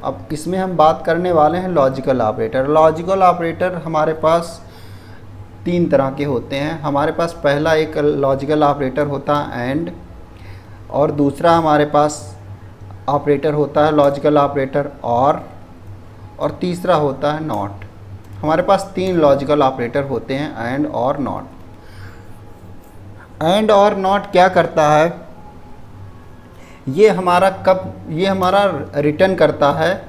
अब इसमें हम बात करने वाले हैं लॉजिकल ऑपरेटर। लॉजिकल ऑपरेटर हमारे पास तीन तरह के होते हैं। हमारे पास पहला एक लॉजिकल ऑपरेटर होता है एंड, और दूसरा हमारे पास ऑपरेटर होता है लॉजिकल ऑपरेटर और तीसरा होता है नॉट। हमारे पास तीन लॉजिकल ऑपरेटर होते हैं, एंड और नॉट। एंड और नॉट क्या करता है, ये हमारा रिटर्न करता है,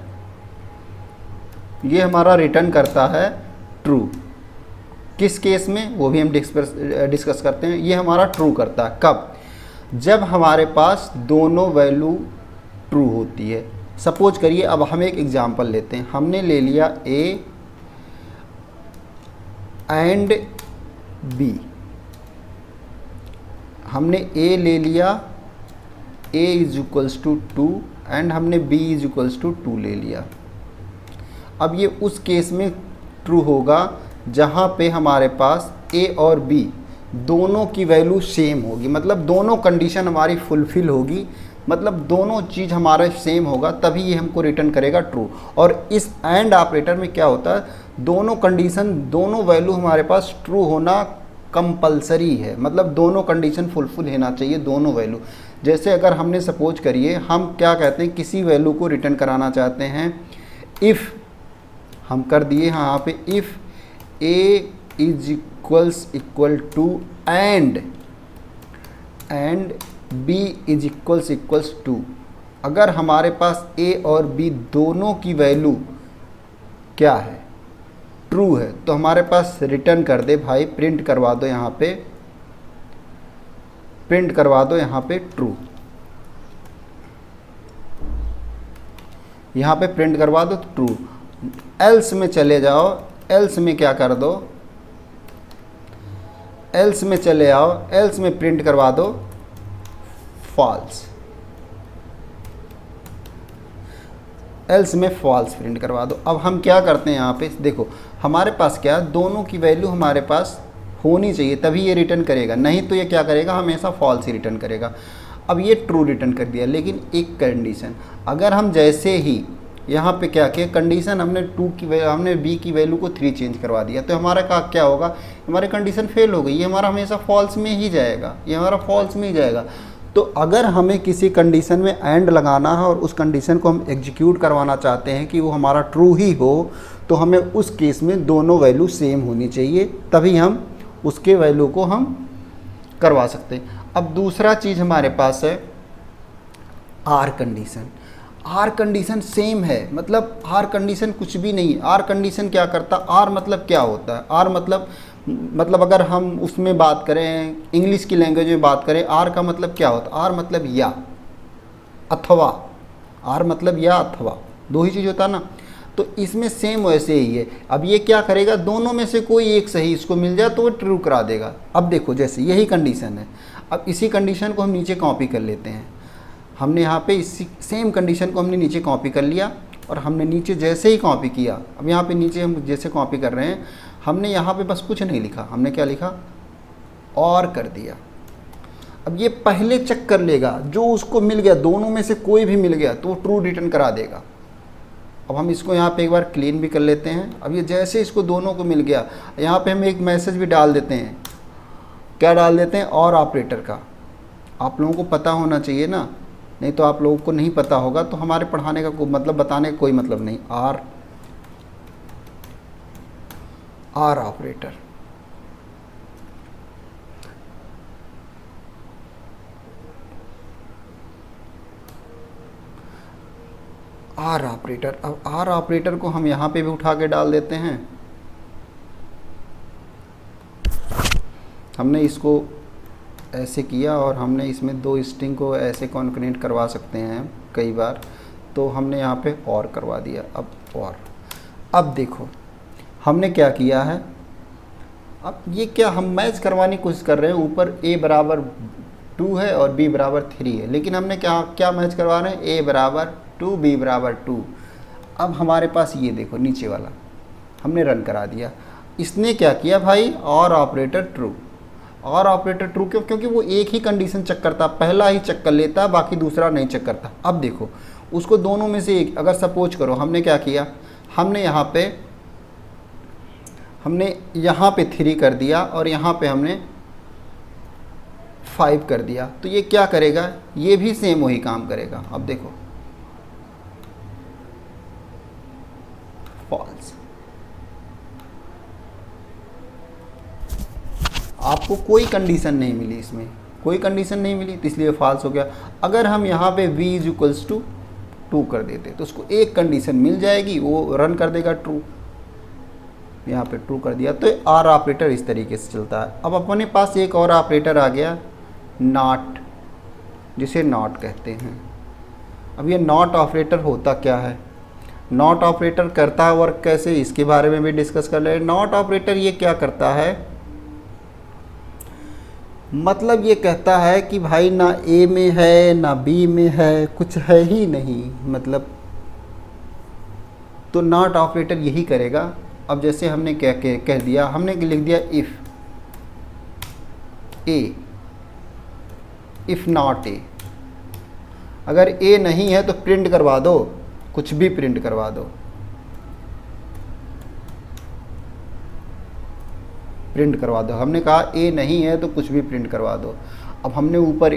ये हमारा रिटर्न करता है ट्रू। किस केस में, वो भी हम डिस्कस करते हैं। ये हमारा ट्रू करता है कब, जब हमारे पास दोनों वैल्यू ट्रू होती है। सपोज करिए, अब हम एक एग्जांपल लेते हैं। हमने ले लिया ए एंड बी, हमने ए ले लिया, a is equals to 2 and हमने b इज इक्वल्स टू 2 ले लिया। अब ये उस केस में ट्रू होगा जहाँ पे हमारे पास a और b दोनों की वैल्यू सेम होगी, मतलब दोनों कंडीशन हमारी फुलफिल होगी, मतलब दोनों चीज़ हमारा सेम होगा, तभी ये हमको रिटर्न करेगा ट्रू। और इस एंड ऑपरेटर में क्या होता है, दोनों कंडीशन, दोनों वैल्यू हमारे पास ट्रू होना कंपलसरी है, मतलब दोनों कंडीशन फुलफिल होना चाहिए, दोनों वैल्यू। जैसे अगर हमने सपोज करिए, हम क्या कहते हैं, किसी वैल्यू को रिटर्न कराना चाहते हैं, इफ़ हम कर दिए यहाँ पे, if a is equal to and b is equals to. अगर हमारे पास a और b दोनों की वैल्यू क्या है, ट्रू है, तो हमारे पास रिटर्न कर दे भाई, प्रिंट करवा दो यहाँ पे, प्रिंट करवा दो यहाँ पे ट्रू, यहाँ पे प्रिंट करवा दो ट्रू। एल्स में चले जाओ, एल्स में क्या कर दो, एल्स में चले आओ, एल्स में प्रिंट करवा दो फॉल्स, एल्स में फॉल्स प्रिंट करवा दो। अब हम क्या करते हैं यहाँ पे, देखो हमारे पास क्या, दोनों की वैल्यू हमारे पास होनी चाहिए, तभी ये रिटर्न करेगा, नहीं तो ये क्या करेगा, हमेशा फॉल्स ही रिटर्न करेगा। अब ये ट्रू रिटर्न कर दिया, लेकिन एक कंडीशन, अगर हम जैसे ही यहाँ पे क्या किया, कंडीशन हमने हमने b की वैल्यू को 3 चेंज करवा दिया, तो हमारा क्या होगा, हमारी कंडीशन फेल हो गई, ये हमारा हमेशा फॉल्स में ही जाएगा, ये हमारा फॉल्स में ही जाएगा। तो अगर हमें किसी कंडीशन में एंड लगाना है और उस कंडीशन को हम एग्जीक्यूट करवाना चाहते हैं कि वो हमारा ट्रू ही हो, तो हमें उस केस में दोनों वैल्यू सेम होनी चाहिए, तभी हम उसके वैल्यू को हम करवा सकते हैं। अब दूसरा चीज़ हमारे पास है or condition. Or condition same है, मतलब आर कंडीशन कुछ भी नहीं है। आर कंडीशन क्या करता, आर मतलब क्या होता है, आर मतलब अगर हम उसमें बात करें, इंग्लिश की लैंग्वेज में बात करें, आर का मतलब क्या होता है, आर मतलब या अथवा, आर मतलब या अथवा, दो ही चीज़ होता है ना। तो इसमें सेम वैसे ही है। अब ये क्या करेगा, दोनों में से कोई एक सही इसको मिल जाए तो वो ट्रू करा देगा। अब देखो जैसे यही कंडीशन है, अब इसी कंडीशन को हम नीचे कॉपी कर लेते हैं। हमने यहाँ पे इसी सेम कंडीशन को हमने नीचे कॉपी कर लिया, और हमने नीचे जैसे ही कॉपी किया, अब यहाँ पे नीचे हम जैसे कॉपी कर रहे हैं, हमने यहाँ पे बस कुछ नहीं लिखा, हमने क्या लिखा, और कर दिया। अब ये पहले चेक कर लेगा, जो उसको मिल गया, दोनों में से कोई भी मिल गया तो वो ट्रू रिटर्न करा देगा। अब हम इसको यहाँ पे एक बार क्लीन भी कर लेते हैं। अब ये जैसे इसको दोनों को मिल गया, यहाँ पे हम एक मैसेज भी डाल देते हैं, क्या डाल देते हैं, और ऑपरेटर का। आप लोगों को पता होना चाहिए ना, नहीं तो आप लोगों को नहीं पता होगा तो हमारे पढ़ाने का मतलब बताने का कोई मतलब नहीं। Or operator, or operator. अब आर ऑपरेटर को हम यहाँ पे भी उठा के डाल देते हैं। हमने इसको ऐसे किया और हमने इसमें दो स्ट्रिंग को ऐसे कॉन्कनेक्ट करवा सकते हैं कई बार, तो हमने यहाँ पे और करवा दिया। अब देखो हमने क्या किया है, अब ये क्या हम मैच करवाने की कोशिश कर रहे हैं। ऊपर a बराबर 2 है और b बराबर 3 है, लेकिन हमने क्या मैच करवा रहे हैं, a बराबर 2 b बराबर 2। अब हमारे पास ये देखो नीचे वाला हमने रन करा दिया। इसने क्या किया भाई, और ऑपरेटर ट्रू। और ऑपरेटर ट्रू क्यों, क्योंकि वो एक ही कंडीशन चेक करता, पहला ही चेक कर लेता, बाकी दूसरा नहीं चेक करता। अब देखो उसको दोनों में से एक, अगर सपोज करो हमने क्या किया, हमने यहाँ पे 3 कर दिया और यहाँ पे हमने 5 कर दिया, तो ये क्या करेगा, ये भी सेम वही काम करेगा। अब देखो फॉल्स, आपको कोई कंडीशन नहीं मिली, इसमें कोई कंडीशन नहीं मिली, तो इसलिए फॉल्स हो गया। अगर हम यहाँ पे v इज 2 कर देते तो उसको एक कंडीशन मिल जाएगी, वो रन कर देगा ट्रू, यहाँ पे ट्रू कर दिया। तो आर ऑपरेटर इस तरीके से चलता है। अब अपने पास एक और ऑपरेटर आ गया नॉट, जिसे नॉट कहते हैं। अब ये नॉट ऑपरेटर होता क्या है, नॉट ऑपरेटर करता है वर्क कैसे, इसके बारे में भी डिस्कस कर ले। नॉट ऑपरेटर ये क्या करता है, मतलब ये कहता है कि भाई ना ए में है ना बी में है, कुछ है ही नहीं, मतलब तो नॉट ऑपरेटर यही करेगा। अब जैसे हमने क्या कह दिया, हमने लिख दिया इफ नॉट ए, अगर ए नहीं है तो प्रिंट करवा दो, कुछ भी प्रिंट करवा दो, प्रिंट करवा दो। हमने कहा ए नहीं है तो कुछ भी प्रिंट करवा दो। अब हमने ऊपर